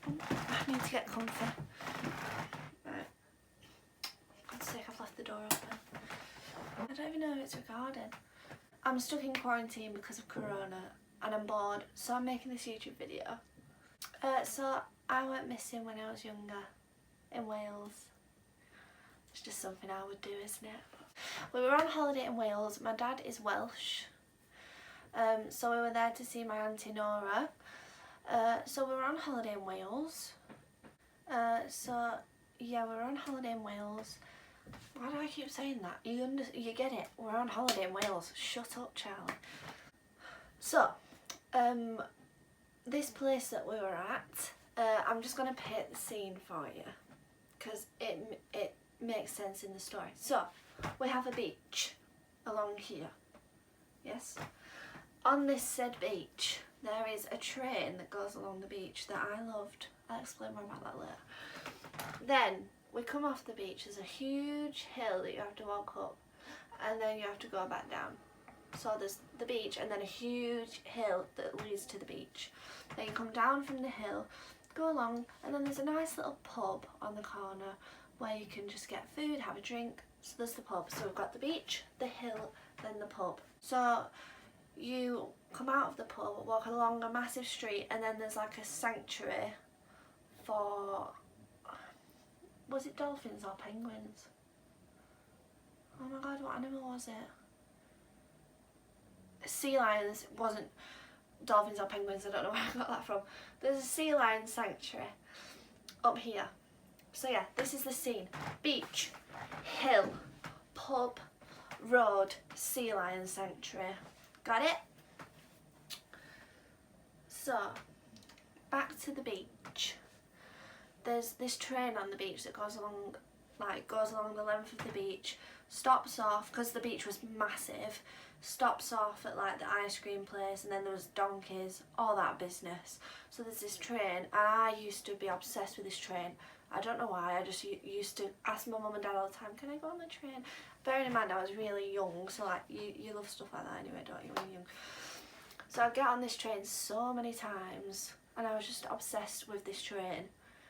I need to get comfy. Right. God's sake, I've left the door open. I don't even know if it's recording. I'm stuck in quarantine because of Corona and I'm bored, so I'm making this YouTube video. So I went missing when I was younger in Wales. It's just something I would do, isn't it? We were on holiday in Wales. My dad is Welsh. So we were there to see my auntie Nora. So we were on holiday in Wales. So yeah, we were on holiday in Wales. Why do I keep saying that? You get it. We're on holiday in Wales. Shut up, Charlie. So, this place that we were at, I'm just going to paint the scene for you because it makes sense in the story. So, we have a beach along here. Yes? On this said beach, there is a train that goes along the beach that I loved. I'll explain more about that later. Then, we come off the beach, there's a huge hill that you have to walk up and then you have to go back down. So there's the beach and then a huge hill that leads to the beach. Then you come down from the hill, go along, and then there's a nice little pub on the corner where you can just get food, have a drink. So there's the pub. So we've got the beach, the hill, then the pub. So you come out of the pub, walk along a massive street, and then there's like a sanctuary for... Was it dolphins or penguins? Oh my god, what animal was it? Sea lions. It wasn't dolphins or penguins, I don't know where I got that from. There's a sea lion sanctuary up here. So yeah, this is the scene. Beach, hill, pub, road, sea lion sanctuary. Got it? So, back to the beach. There's this train on the beach that goes along the length of the beach, stops off, because the beach was massive, stops off at like the ice cream place, and then there was donkeys, all that business. So there's this train, and I used to be obsessed with this train. I don't know why, I just used to ask my mum and dad all the time, can I go on the train? Bearing in mind I was really young, so like you love stuff like that anyway, don't you, when you're young? So I'd get on this train so many times, and I was just obsessed with this train.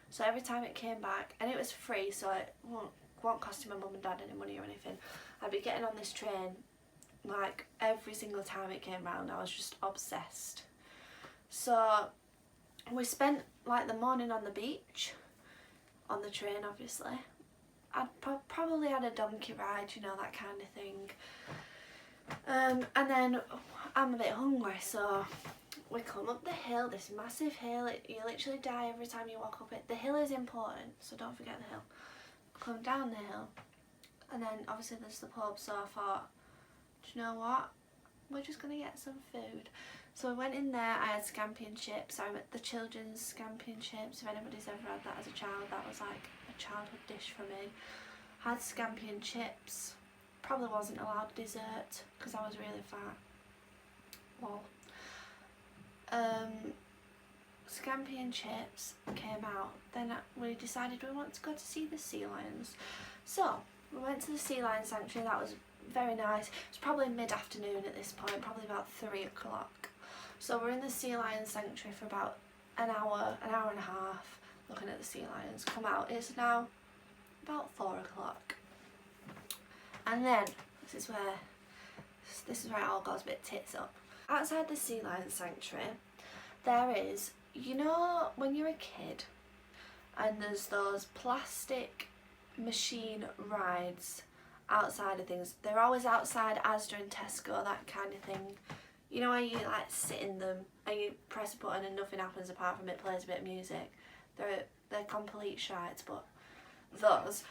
So every time it came back, and it was free, so it won't cost my mum and dad any money or anything, I'd be getting on this train like every single time it came round. I was just obsessed. So we spent like the morning on the beach, on the train obviously. I'd probably had a donkey ride, you know, that kind of thing. And then I'm a bit hungry, so we come up the hill, this massive hill. You literally die every time you walk up it. The hill is important, so don't forget the hill. Come down the hill, and then obviously there's the pub, so I thought, do you know what? We're just going to get some food. So I went in there, I had scampi and chips. I went the children's scampi and chips. If anybody's ever had that as a child, that was like a childhood dish for me. Had scampi and chips. Probably wasn't allowed dessert because I was really fat. Well, scampi and chips came out. Then we decided we wanted to go to see the sea lions. So we went to the sea lion sanctuary. That was very nice. It's probably mid-afternoon at this point, probably about 3 o'clock. So we're in the sea lion sanctuary for about an hour and a half, looking at the sea lions come out. It's now about 4 o'clock. And then this is where it all goes a bit tits up. Outside the sea lion sanctuary, there is, you know, when you're a kid and there's those plastic machine rides outside of things. They're always outside Asda and Tesco, that kind of thing. You know where you like sit in them and you press a button and nothing happens apart from it plays a bit of music. They're complete shites, but those.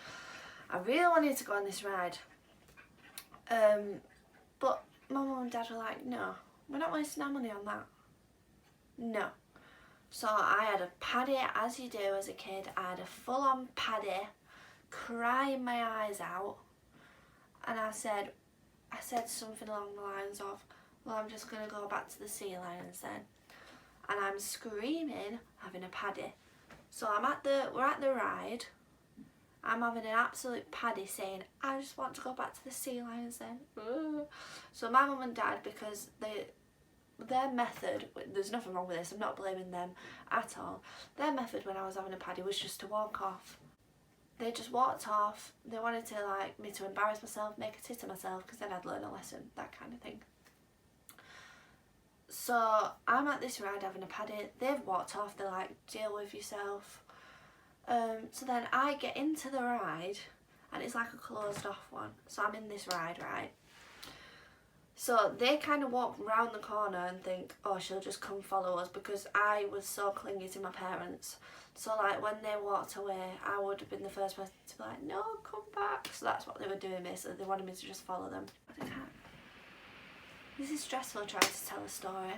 I really wanted to go on this ride. But my mum and dad were like, no, we're not wasting our money on that. No. So I had a paddy, as you do as a kid. I had a full-on paddy, crying my eyes out, and I said something along the lines of, well, I'm just going to go back to the sea lions then. And I'm screaming, having a paddy. So we're at the ride. I'm having an absolute paddy saying, I just want to go back to the sea lions then. So my mum and dad, because their method, there's nothing wrong with this, I'm not blaming them at all. Their method when I was having a paddy was just to walk off. They just walked off. They wanted to like me to embarrass myself, make a tit of myself, because then I'd learn a lesson, that kind of thing. So I'm at this ride having a paddy. They've walked off. They're like, deal with yourself. So then I get into the ride, and it's like a closed off one. So I'm in this ride, right? So they kind of walk round the corner and think, oh, she'll just come follow us, because I was so clingy to my parents. So like when they walked away, I would have been the first person to be like, no, come back. So that's what they were doing basically. They wanted me to just follow them. But I can't. This is stressful trying to tell a story.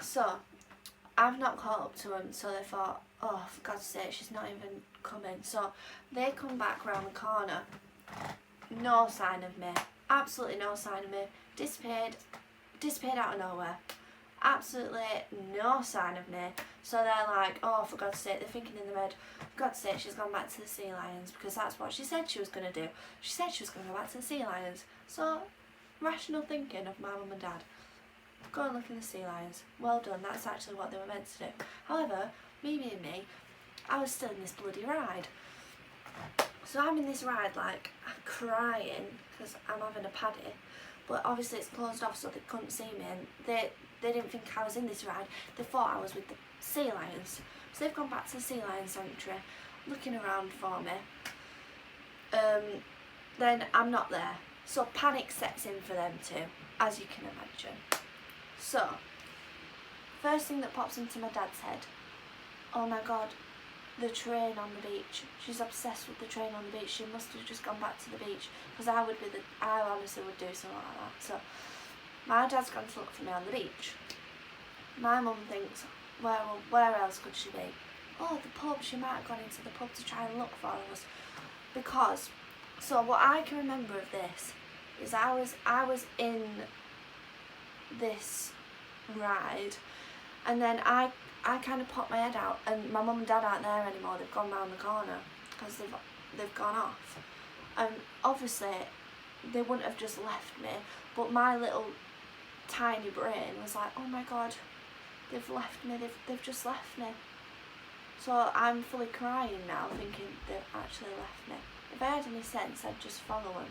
So I've not caught up to them, so they thought, oh, for God's sake, she's not even coming. So they come back round the corner. No sign of me. Absolutely no sign of me. Disappeared out of nowhere. Absolutely no sign of me. So they're like, oh, for God's sake, they're thinking in their head, for God's sake, she's gone back to the sea lions, because that's what she said she was going to do. She said she was going to go back to the sea lions. So, rational thinking of my mum and dad. Go and look in the sea lions. Well done, that's actually what they were meant to do. However, me being me, I was still in this bloody ride. So I'm in this ride like crying because I'm having a paddy, but obviously it's closed off so they couldn't see me, and they didn't think I was in this ride. They thought I was with the sea lions. So they've gone back to the sea lion sanctuary, looking around for me. Then I'm not there. So panic sets in for them too, as you can imagine. So, first thing that pops into my dad's head, oh my God, the train on the beach. She's obsessed with the train on the beach. She must have just gone back to the beach, because I honestly would do something like that. So my dad's gone to look for me on the beach. My mum thinks, where else could she be? Oh, the pub. She might have gone into the pub to try and look for us. Because, so what I can remember of this is I was in this ride, and then I kind of popped my head out, and my mum and dad aren't there anymore. They've gone round the corner because they've gone off. And obviously they wouldn't have just left me, but my little tiny brain was like, oh my God, they've left me, they've just left me. So I'm fully crying now, thinking they've actually left me. If I had any sense, I'd just follow them,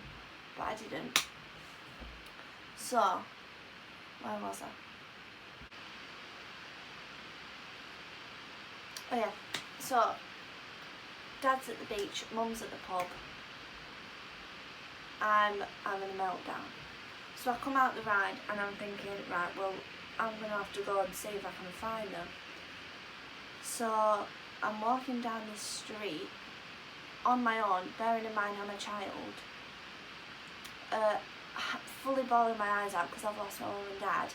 but I didn't. So, where was I? Oh yeah, so dad's at the beach, mum's at the pub. I'm having a meltdown. So I come out the ride and I'm thinking, right, well, I'm going to have to go and see if I can find them. So I'm walking down this street on my own, bearing in mind I'm a child, fully bawling my eyes out because I've lost my mum and dad.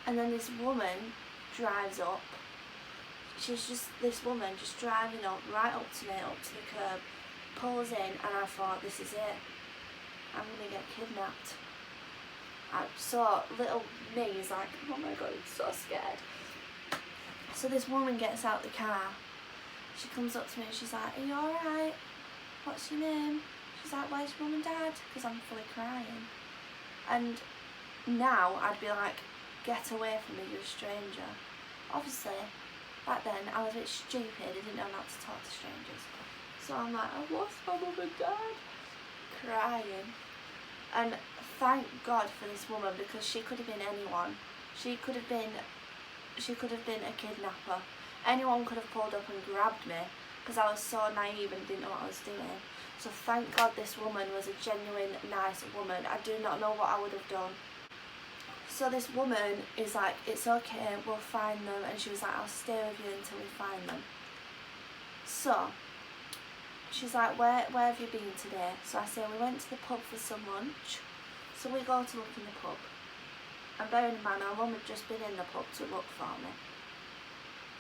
And then this woman drives up. She's just, this woman just driving up, right up to me, up to the curb, pulls in, and I thought, this is it. I'm going to get kidnapped. So little me is like, oh my God, I'm so scared. So this woman gets out the car. She comes up to me and she's like, are you alright? What's your name? She's like, where's your mum and dad? Because I'm fully crying. And now I'd be like, get away from me, you're a stranger. Obviously, back then I was a bit stupid, I didn't know not to talk to strangers. So I'm like, I've lost my mum and dad. Crying. And thank God for this woman, because she could have been anyone. She could have been a kidnapper. Anyone could have pulled up and grabbed me, because I was so naive and didn't know what I was doing. So thank God this woman was a genuine nice woman. I do not know what I would have done. So this woman is like, it's okay, we'll find them. And she was like, I'll stay with you until we find them. So she's like, where have you been today? So I say, we went to the pub for some lunch. So we go to look in the pub. And bearing in mind, my mum had just been in the pub to look for me.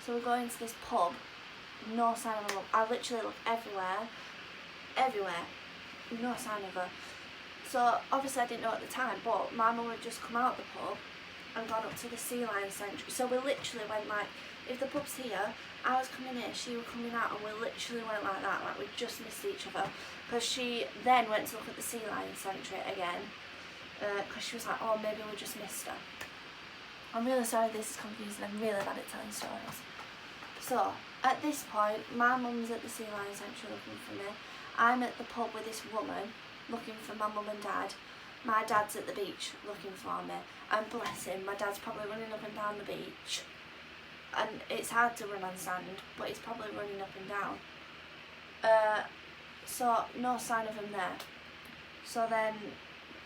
So we go into this pub, no sign of her mum. I literally look everywhere, no sign of her. So obviously I didn't know at the time, but my mum had just come out of the pub and gone up to the sea lion sanctuary. So we literally went like, if the pub's here, I was coming in, she was coming out, and we literally went like that, like we just missed each other. Because she then went to look at the sea lion sanctuary again. because she was like, oh, maybe we just missed her. I'm really sorry this is confusing, I'm really bad at telling stories. So, at this point, my mum's at the Sea Lion Sanctuary looking for me. I'm at the pub with this woman looking for my mum and dad. My dad's at the beach looking for me. And bless him, my dad's probably running up and down the beach. And it's hard to run on sand, but he's probably running up and down. So, no sign of him there. So then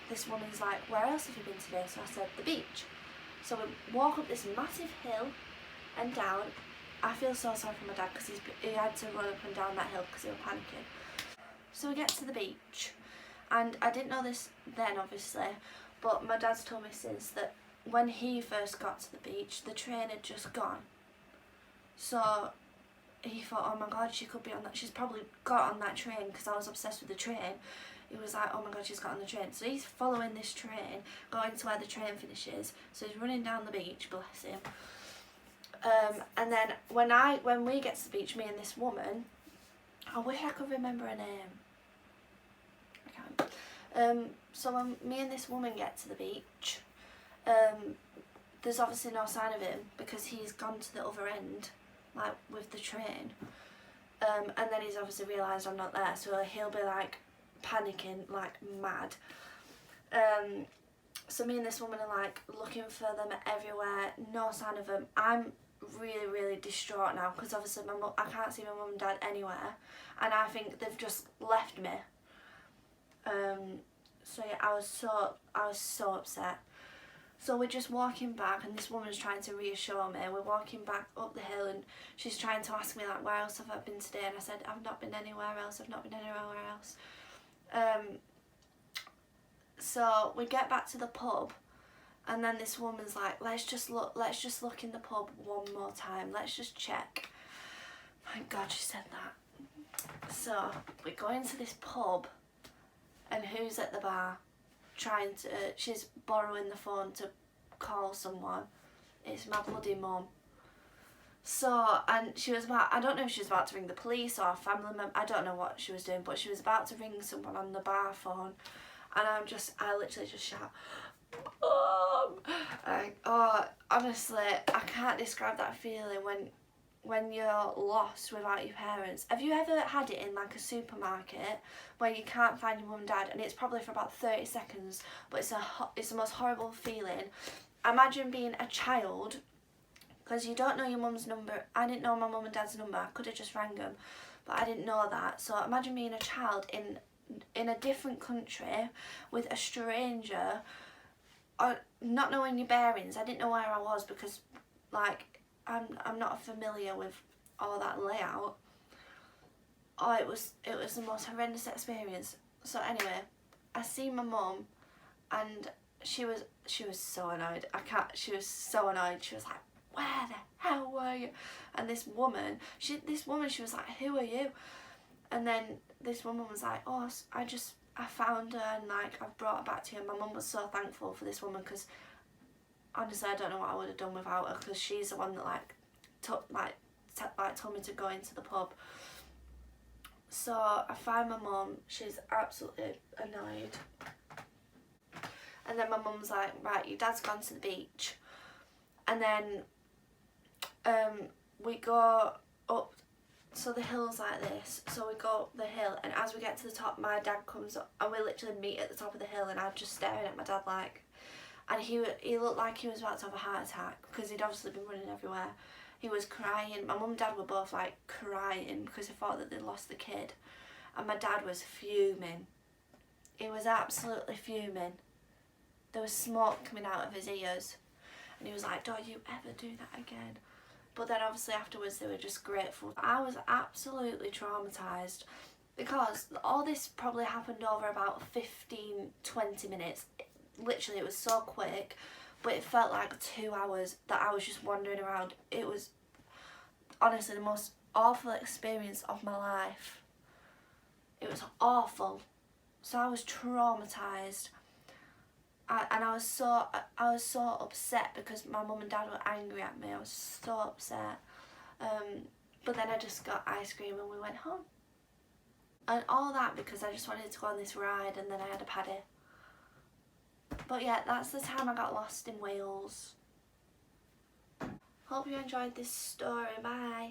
this woman's like, where else have you been today? So I said, the beach. So we walk up this massive hill and down. I feel so sorry for my dad because he had to run up and down that hill because he was panicking. So we get to the beach, and I didn't know this then obviously, but my dad's told me since that when he first got to the beach, the train had just gone. So he thought, oh my god, she could be on that, she's probably got on that train, because I was obsessed with the train. He was like, oh my god, she's got on the train. So he's following this train, going to where the train finishes. So he's running down the beach, bless him. And then when we get to the beach, me and this woman, I wish I could remember her name. I can't. So when me and this woman get to the beach, there's obviously no sign of him because he's gone to the other end, like with the train. And then he's obviously realised I'm not there, so he'll be like panicking like mad. So me and this woman are like looking for them everywhere, no sign of them. I'm really distraught now because obviously I can't see my mum and dad anywhere, and I think they've just left me. So yeah, I was so upset. So we're just walking back, and this woman's trying to reassure me. We're walking back up the hill, and she's trying to ask me like, where else have I been today? And I said, I've not been anywhere else. I've not been anywhere else. So we get back to the pub, and then this woman's like, let's just look in the pub one more time. Let's just check. Thank God she said that. So we go into this pub, and who's at the bar? She's borrowing the phone to call someone. It's my bloody mum. So, and she was I don't know if she was about to ring the police or a family member, I don't know what she was doing, but she was about to ring someone on the bar phone, and I literally just shout, Mum! Honestly, I can't describe that feeling when you're lost without your parents. Have you ever had it in like a supermarket where you can't find your mum and dad, and it's probably for about 30 seconds, but it's the most horrible feeling. Imagine being a child, because you don't know your mum's number. I didn't know my mum and dad's number. I could have just rang them, but I didn't know that. So imagine being a child in a different country with a stranger, or not knowing your bearings. I didn't know where I was because like I'm not familiar with all that layout. Oh, it was the most horrendous experience. So anyway, I see my mum, and she was so annoyed. She was so annoyed. She was like, where the hell were you? And this woman, she was like, who are you? And then this woman was like, oh, I found her, and like I've brought her back to you. And my mum was so thankful for this woman, because honestly I don't know what I would have done without her, because she's the one that told me to go into the pub. So I find my mum, she's absolutely annoyed. And then my mum's like, right, your dad's gone to the beach. And then we go up, so the hill's like this, so we go up the hill, and as we get to the top, my dad comes up, and we literally meet at the top of the hill, and I'm just staring at my dad like, and he looked like he was about to have a heart attack, because he'd obviously been running everywhere. He was crying. My mum and dad were both like crying because they thought that they'd lost the kid, and my dad was fuming. He was absolutely fuming. There was smoke coming out of his ears, and he was like, don't you ever do that again. But then obviously afterwards they were just grateful. I was absolutely traumatised, because all this probably happened over about 15-20 minutes. Literally, it was so quick, but it felt like 2 hours that I was just wandering around. It was honestly the most awful experience of my life. It was awful. So I was traumatised. And I was so upset because my mum and dad were angry at me. I was so upset. But then I just got ice cream and we went home. And all that because I just wanted to go on this ride, and then I had a paddy. But yeah, that's the time I got lost in Wales. Hope you enjoyed this story. Bye.